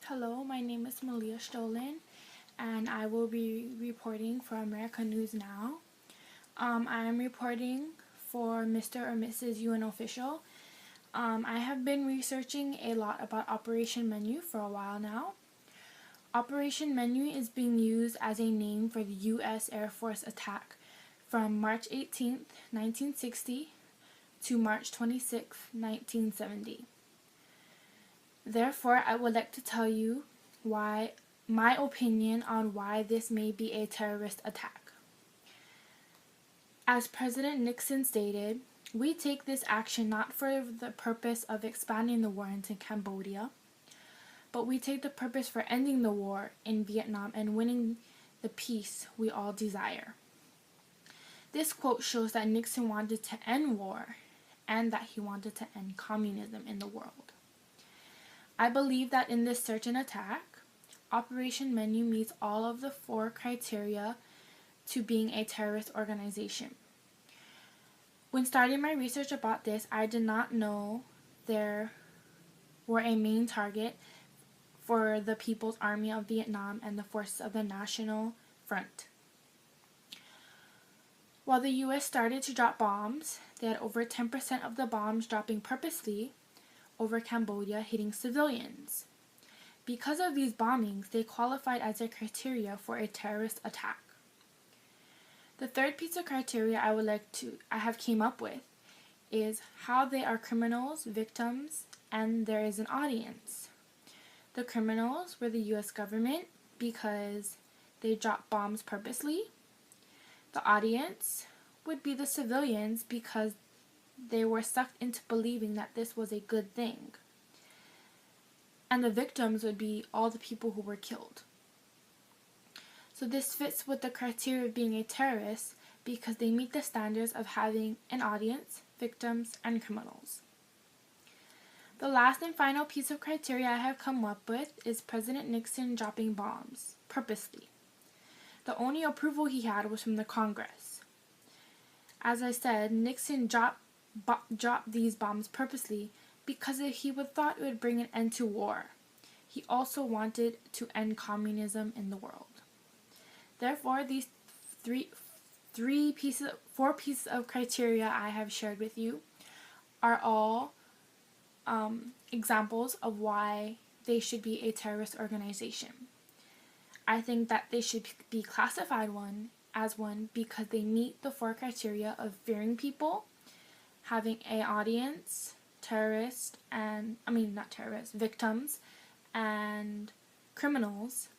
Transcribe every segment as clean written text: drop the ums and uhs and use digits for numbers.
Hello, my name is Malia Strohlin, and I will be reporting for America News Now. I am reporting for Mr. or Mrs. UN Official. I have been researching a lot about Operation Menu for a while now. Operation Menu is being used as a name for the U.S. Air Force attack from March 18, 1960 to March 26, 1970. Therefore, I would like to tell you my opinion on why this may be a terrorist attack. As President Nixon stated, we take this action not for the purpose of expanding the war into Cambodia, but we take the purpose for ending the war in Vietnam and winning the peace we all desire. This quote shows that Nixon wanted to end war and that he wanted to end communism in the world. I believe that in this search and attack, Operation Menu meets all of the 4 criteria to being a terrorist organization. When starting my research about this, I did not know there were a main target for the People's Army of Vietnam and the forces of the National Front. While the U.S. started to drop bombs, they had over 10% of the bombs dropping purposely over Cambodia, hitting civilians. Because of these bombings, they qualified as a criteria for a terrorist attack. The third piece of criteria I have came up with is how they are criminals, victims, and there is an audience. The criminals were the U.S. government because they dropped bombs purposely. The audience would be the civilians because they were sucked into believing that this was a good thing. And the victims would be all the people who were killed. So this fits with the criteria of being a terrorist because they meet the standards of having an audience, victims, and criminals. The last and final piece of criteria I have come up with is President Nixon dropping bombs, purposely. The only approval he had was from the Congress. As I said, Nixon dropped these bombs purposely because he thought it would bring an end to war. He also wanted to end communism in the world. Therefore, these 4 pieces of criteria I have shared with you are all examples of why they should be a terrorist organization. I think that they should be classified as one because they meet the 4 criteria of fearing people, having an audience, victims, and criminals.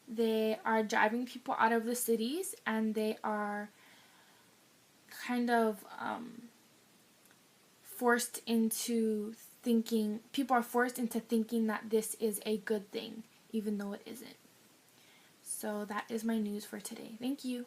They are driving people out of the cities, and they are kind of forced into thinking that this is a good thing, even though it isn't. So that is my news for today. Thank you.